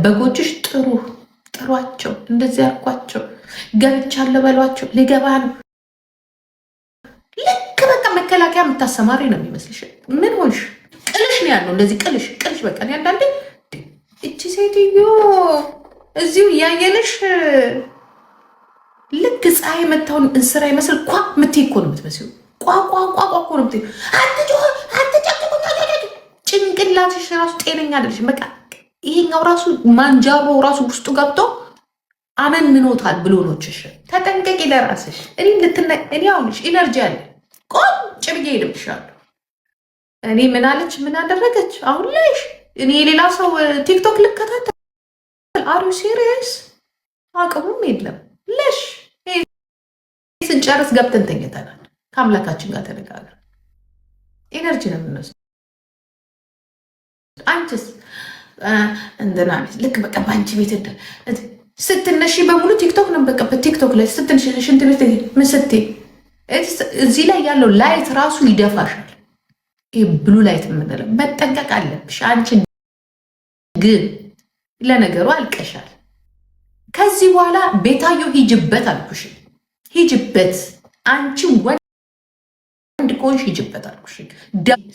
በጎችሽ ጥሯቸው፣ እንደዚህ ያርኳቸው፣ ገብቻለሁ በሏቸው። ሊገባ ነው። ልክ በቃ መከላከያ የምታሰማሪ ነው የሚመስልሽ። ምን ሆንሽ? ቅልሽ ነው ያለው እንደዚህ ቅልሽ። በቃ አንዳንዴ እቺ ሴትዮ እዚሁ እያየንሽ ልክ ፀሐይ መታውን እንስራ ይመስል ኳ ምትይ እኮ ነው የምትመስለው። ቋቋቋቋ እኮ ነው የምትይው። ጭንቅላትሽ ራሱ ጤነኛ አይደለሽም። በቃ ይሄኛው ራሱ ማንጃሮ ራሱ ውስጡ ገብቶ አመንምኖታል ብሎኖችሽ። ተጠንቀቂ ለራስሽ። እኔ አሁንሽ ኢነርጂ አለ ቆንጭ ብዬ ሄድብሻለሁ። እኔ ምን አለች ምን አደረገች አሁን ላይሽ እኔ የሌላ ሰው ቲክቶክ ልከታተል? አሩ ሲሪየስ? አቅሙም የለም ለሽ ስንጨርስ ገብተን ተኝተናል። ከአምላካችን ጋር ተነጋገር። ኤነርጂ ነው የምንወስድ። አንቺስ እንደና ልክ በቃ በአንቺ ቤት ስትነሺ በሙሉ ቲክቶክ ነው። በቃ በቲክቶክ ላይ ስትነሺ ሽንት ቤት ምን ስትይ እዚህ ላይ ያለው ላይት ራሱ ይደፋሻል። ይህ ብሉ ላይት የምንለው መጠንቀቅ አለብሽ። አንቺ ግን ለነገሩ አልቀሻል። ከዚህ በኋላ ቤታዮ ሂጅበት አልኩሽ፣ ሂጅበት። አንቺ ወንድ ከሆንሽ ሂጅበት አልኩሽ።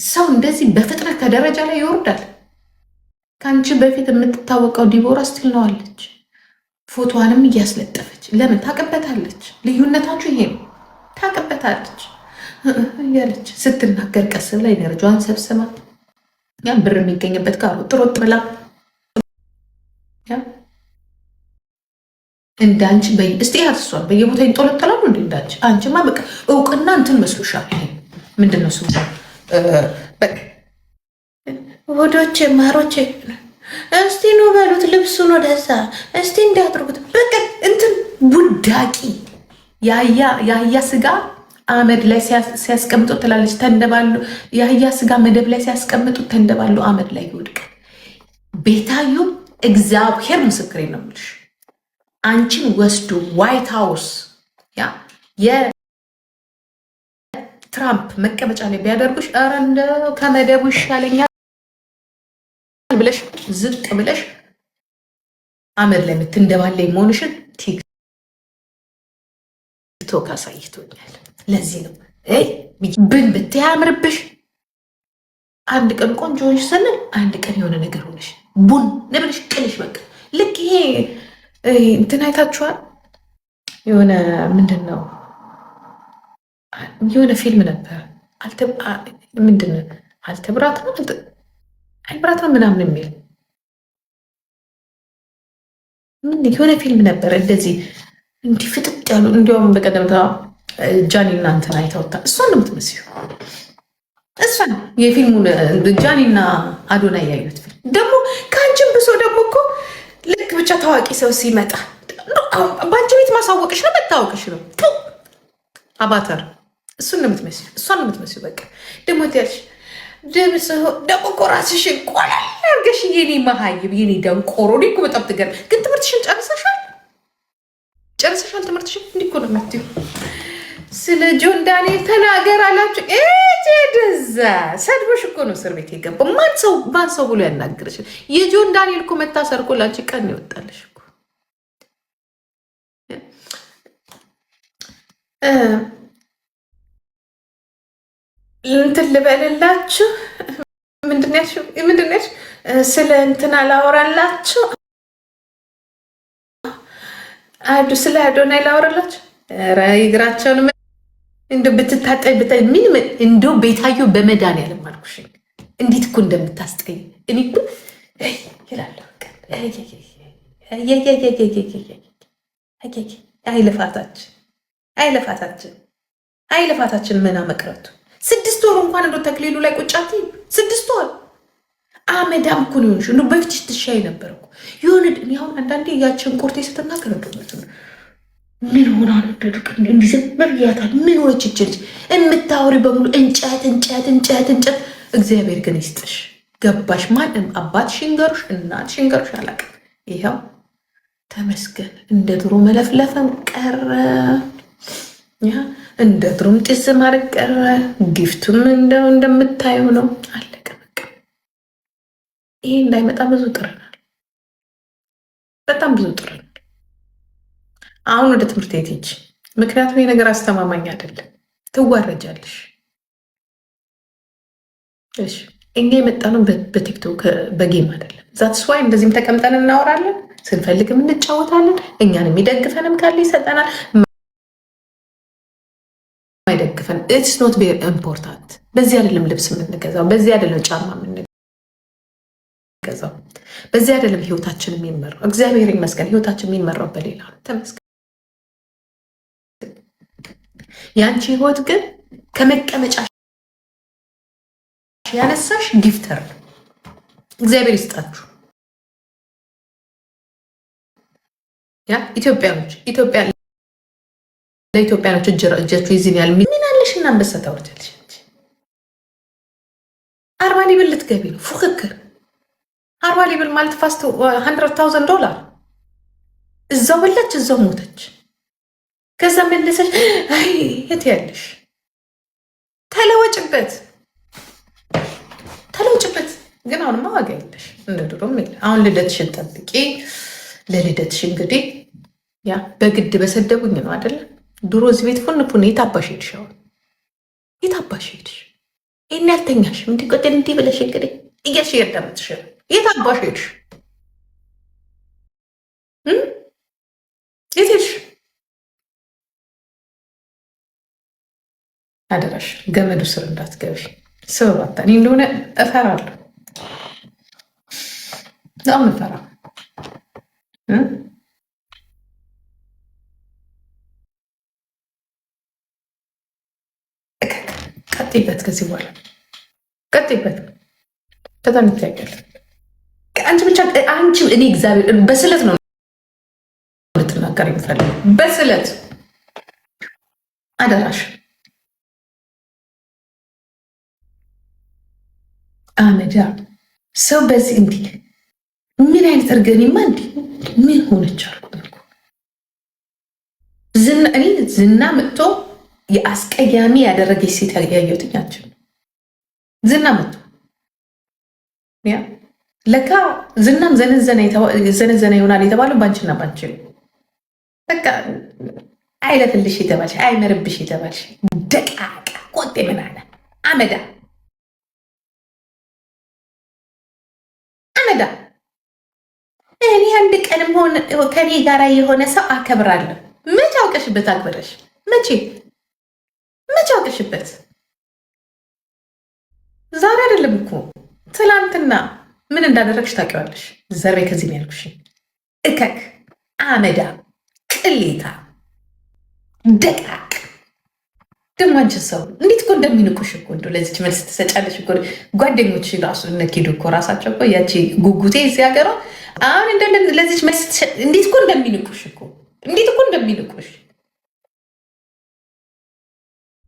ሰው እንደዚህ በፍጥነት ከደረጃ ላይ ይወርዳል። ከአንቺ በፊት የምትታወቀው ዲቦራ ስቲል ነው አለች። ፎቶዋንም እያስለጠፈች ለምን ታቅበታለች? ልዩነታችሁ ይሄ ነው። ታቅበታለች እያለች ስትናገር ቀስ ብላ ኤነርጂዋን ሰብስባ ያ ብር የሚገኝበት ጋር ጥሮጥ ብላ እንዳንቺ እስቲ ያትሷል በየቦታ ይንጦለጠላሉ። እንደ እንዳንቺ አንቺማ በቃ እውቅና እንትን መስሎሻል። ይሄ ምንድን ነው ስሙ? ወዶቼ ማሮቼ እስቲ ነው በሉት፣ ልብሱን ወደዛ እስቲ እንዲያጥሩት። በቃ እንትን ቡዳቂ የአህያ ስጋ አመድ ላይ ሲያስቀምጡ ትላለች ተንደባሉ። የአህያ ስጋ መደብ ላይ ሲያስቀምጡ ተንደባሉ አመድ ላይ ይወድቅ። ቤታዩ እግዚአብሔር ምስክሬ ነው የምልሽ አንቺን ወስዶ ዋይት ሃውስ የትራምፕ መቀመጫ ላይ ቢያደርጉሽ ኧረ እንደው ከመደቡ ይሻለኛል ብለሽ ዝቅ ብለሽ አመድ ላይ የምትንደባለይ መሆንሽን ቲክቶክ አሳይቶኛል። ለዚህ ነው ብን ብታይ አያምርብሽ። አንድ ቀን ቆንጆ ሆንሽ ስንል አንድ ቀን የሆነ ነገር ሆነሽ ቡን ነብለሽ ቅልሽ በቃ ልክ ይሄ እንትን አይታችኋል? የሆነ ምንድን ነው የሆነ ፊልም ነበር ምንድን ነው አልተብራት ነው አይብራት ነው ምናምን የሚል የሆነ ፊልም ነበር እንደዚህ እንዲህ ፍጥጥ ያሉ። እንዲያውም በቀደምታ ጃኒ እና እንትን አይታወታ እሷን ነው የምትመስለው። እሷን የፊልሙን ጃኒና አዶና ያዩት ፊልም ደግሞ ከአንቺም ብሶ ደግሞ እኮ ልክ ብቻ ታዋቂ ሰው ሲመጣ በአንቺ ቤት ማሳወቅሽ ነው መታወቅሽ ነው። አባተር እሱን ነው የምትመስለው፣ እሷን ነው የምትመስለው። በቃ ደግሞ ትያለሽ ደግሞ እኮ ራስሽን ቆላል አድርገሽ የኔ መሀይብ የኔ ደንቆሮ እኮ በጣም ትገርም። ግን ትምህርትሽን ጨርሰሻል ትምህርትሽን እንዲህ እኮ ነው የምትይው። ስለ ጆን ዳንኤል ተናገር አላችሁ። ደዛ ሰድቦሽ እኮ ነው እስር ቤት የገባው። ማን ሰው ብሎ ያናግርሽ? የጆን ዳንኤል እኮ መታሰር እኮ ላንቺ ቀን ይወጣልሽ እኮ። እንትን ልበልላችሁ ምንድን ነሽ ስለ እንትን አላወራላችሁ ስለ አዶናይ ላወራላችሁ። ኧረ ይግራቸውን እንደው ብትታጠይ ብታይ ምን እንደው ቤታዮ በመድኃኒዓለም አልኩሽ እንዴት እኮ እንደምታስጠይ እኔ እኮ ይላለሁ። አይልፋታችን መና መቅረቱ 6 ወር እንኳን እንደው ተክሊሉ ላይ ቁጫት 6 ወር አመዳም እኮ ነው የሆንሽ። እንደው በፊትሽ ትሻይ ነበር እኮ የሆነ አሁን አንዳንዴ ያችን ቁርጤ ስትናገር እንደውነት ነው ምን ሆና ነው ደድቅ እንዲዘበር ያታል። ምን ወጭጭልሽ የምታወሪ በሙሉ እንጨት። እግዚአብሔር ግን ይስጥሽ። ገባሽ? ማንም አባት ሽንገሩሽ እናት ሽንገሩሽ አላውቅም። ይኸው ተመስገን። እንደ ድሮ መለፍለፈም ቀረ፣ እንደ ድሮም ጢስ ማድረግ ቀረ። ጊፍቱም እንደምታየው ነው። አለቀ በቃ። ይሄ እንዳይመጣ ብዙ ጥረናል። በጣም ብዙ ጥሩ። አሁን ወደ ትምህርት ቤት ሂጅ። ምክንያቱም ይህ ነገር አስተማማኝ አይደለም። ትዋረጃለሽ። እሺ እኛ የመጣነው በቲክቶክ በጌም አይደለም። ዛትስ ዋይ እንደዚህም ተቀምጠን እናወራለን። ስንፈልግም እንጫወታለን። እኛን የሚደግፈንም ካለ ይሰጠናል። ማይደግፈን ኢትስ ኖት ቬሪ ኢምፖርታንት። በዚህ አይደለም ልብስ የምንገዛው፣ በዚህ አይደለም ጫማ የምንገዛው፣ በዚህ አይደለም ህይወታችን የሚመራው። እግዚአብሔር ይመስገን ህይወታችን የሚመራው በሌላ ነው። ተመስገን። የአንቺ ህይወት ግን ከመቀመጫ ያነሳሽ ጊፍተር ነው። እግዚአብሔር ይስጣችሁ። ያ ኢትዮጵያኖች ለኢትዮጵያኖች እጃችሁ ይዝን ያል ምን አለሽ እና አንበሳ ታወርጃለሽ። 40 ሊብል ልትገቢ ነው። ፉክክር 40 ሊብል ማለት ፋስት $100,000 እዛው በላች እዛው ሞተች። ከዛ መለሰሽ አይ የት ያለሽ ተለወጭበት። ግን አሁንማ ዋጋ የለሽ እንደ ድሮም የለ። አሁን ልደትሽን ጠብቂ። ለልደትሽ እንግዲህ ያ በግድ በሰደቡኝ ነው አይደለ? ድሮ እዚህ ቤት ፉን የታባሽ ሄድሽ? አሁን የታባሽ ሄድሽ? ይህን ያልተኛሽ እንዲቆጥል እንዲህ ብለሽ እንግዲህ እያልሽ እያዳመጥሽ የታባሽ ሄድሽ? የት ሄድሽ? አደራሽ ገመዱ ስር እንዳትገቢ። ስበባታ እኔ እንደሆነ እፈራለሁ። በጣም እፈራ። ቀጥይበት፣ ከዚህ በኋላ ቀጥይበት። በጣም ይታያል። አንቺ ብቻ አንቺ እኔ እግዚአብሔር በስለት ነው ልትናገር የምፈልገው፣ በስለት አደራሽ። አመዳ ሰው በዚህ እንዲህ ምን አይነት እርገኔማ እንዲህ ምን ሆነች አልኩ። እኔ ዝና መጥቶ የአስቀያሚ ያደረገች ሴት ያየሁትኛችን ዝና መጥቶ ያ ለካ ዝናም ዘነዘነ ይሆናል የተባለው ባንቺና ባንቺ በቃ አይለፍልሽ የተባልሽ አይመርብሽ የተባልሽ ደቃቃ ቆጤ ምን አለ አመዳ አመዳ። እኔ አንድ ቀንም ሆነ ከኔ ጋር የሆነ ሰው አከብራለሁ። መቼ አውቀሽበት አክብረሽ? መቼ አውቀሽበት? ዛሬ አይደለም እኮ ትላንትና ምን እንዳደረግሽ ታውቂዋለሽ። ዘርቤ ከዚህ ነው ያልኩሽ። እከክ አመዳ ቅሌታ ደቃቅ። ደግሞ አንቺን ሰው እንዴት እኮ እንደሚንቁሽ እኮ እንደው ለዚች መልስ ትሰጫለሽ እኮ። ጓደኞች ራሱ እነኪዱ እኮ ራሳቸው እኮ ያቺ ጉጉቴ እዚህ ሀገሯ አሁን ለዚች መልስ እንዴት እኮ እንደሚንቁሽ እኮ እንዴት እኮ እንደሚንቁሽ።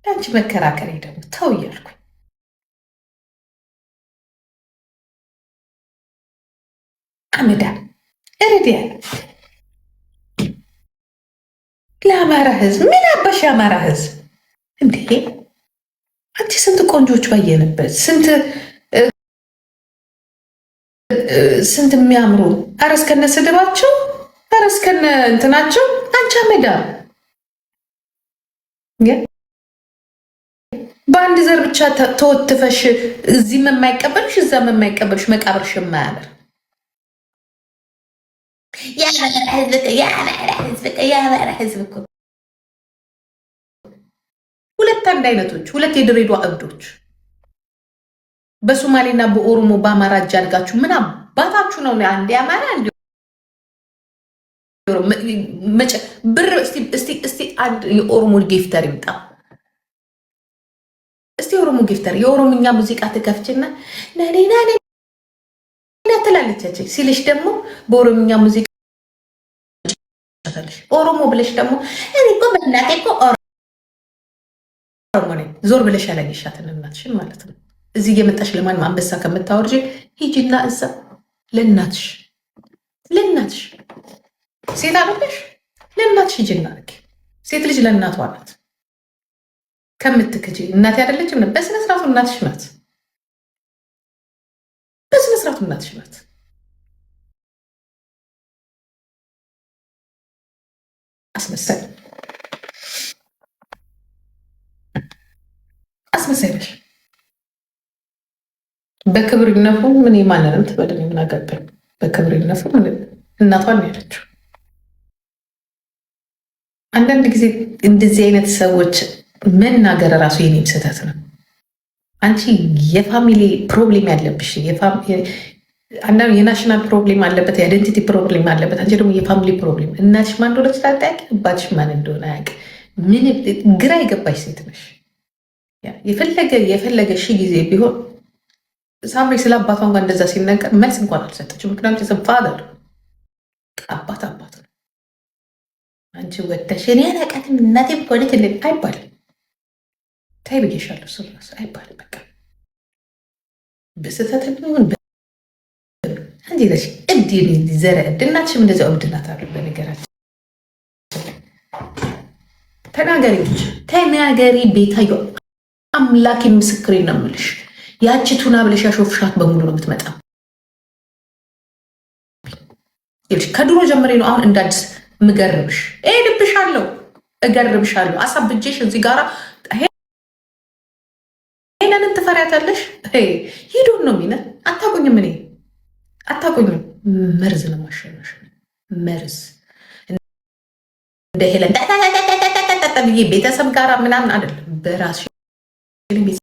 ለአንቺ መከራከሬ ደግሞ ተው እያልኩኝ አመዳ እርዲያ ለአማራ ህዝብ ምን አባሽ የአማራ ህዝብ እንዴ! አንቺ ስንት ቆንጆች ባየንበት ስንት የሚያምሩ ኧረ እስከነ ስድባቸው ኧረ እስከነ እንትናቸው አንቺ አመዳ በአንድ ዘር ብቻ ተወትፈሽ እዚህም የማይቀበልሽ እዛም የማይቀበልሽ መቃብርሽ የማያምር የአማራ ህዝብ እኮ ሁለት አንድ አይነቶች፣ ሁለት የድሬዳዋ እብዶች በሶማሌና በኦሮሞ በአማራ እጅ አድጋችሁ ምን አባታችሁ ነው? አንድ የአማራ አንድ ብር። እስቲ አንድ የኦሮሞ ጊፍተር ይምጣ። እስቲ የኦሮሞ ጊፍተር የኦሮምኛ ሙዚቃ ትከፍችና ነኔና ትላለች ሲልሽ ደግሞ በኦሮምኛ ሙዚቃ ኦሮሞ ብለሽ ደግሞ እኔ እኮ በእናቴ እኮ ኦሮሞ ነኝ ዞር ብለሽ ያላየሻትን እናትሽን ማለት ነው። እዚህ እየመጣሽ ለማንም አንበሳ ከምታወርጂ ሂጂና እዛ ለእናትሽ ሴት አለሽ ለእናትሽ ሂጂና አድርጊ። ሴት ልጅ ለእናቷ ናት ከምትክጂ። እናት ያደለችም በስነስርዓቱ እናትሽ ናት። በስነስርዓቱ እናትሽ ናት። አስመሳይ አስመሳይ ነሽ። በክብር ይነፉ ምን ማንንም ትበል ምን አገባኝ። በክብር ይነፉ እናቷን ያለችው። አንዳንድ ጊዜ እንደዚህ አይነት ሰዎች መናገር ራሱ የኔም ስህተት ነው። አንቺ የፋሚሊ ፕሮብሌም ያለብሽ አንዳንድ የናሽናል ፕሮብሌም አለበት፣ የአይደንቲቲ ፕሮብሌም አለበት። አንቺ ደግሞ የፋሚሊ ፕሮብሌም፣ እናትሽ ማን እንደሆነች ታውቂ፣ አባትሽ ማን እንደሆነ አያውቅ። ምን ግራ የገባሽ ሴት ነሽ። የፈለገ ሺ ጊዜ ቢሆን ሳምሪ ስለ አባቷ እንኳን እንደዛ ሲነገር መልስ እንኳን አልሰጠችም። ምክንያቱም ስም ፋደር አባት አባት ነው። አንቺ ወደሽ እኔ አላውቃትም እናቴ ከሆነች አይባልም። ታይ ብዬሻለሁ። እሱ እራሱ አይባልም። በቃ በስህተት ሆን እብድ ዘረ እብድ እናትሽም እንደዚያው እብድ ናት አሉ። በነገራችን ተናገሪ ተናገሪ። ቤታዮ አምላክ ምስክሬ ነው የምልሽ። ያቺ ቱና ብለሽ ያሾፍሻት በሙሉ ነው የምትመጣ። ከድሮ ጀምሬ ነው አሁን እንዳዲስ ምገርብሽ። እሄድብሻለሁ፣ እገርብሻለሁ። አሳብጄሽ እዚህ ጋራ ሄለንን ትፈሪያታለሽ። ሂዱን ነው ሚነ አታቁኝም። እኔ አታቁኝም። መርዝ ነው ማሸነሽ። መርዝ እንደ ሄለን ብዬ ቤተሰብ ጋራ ምናምን አይደለም በራስሽ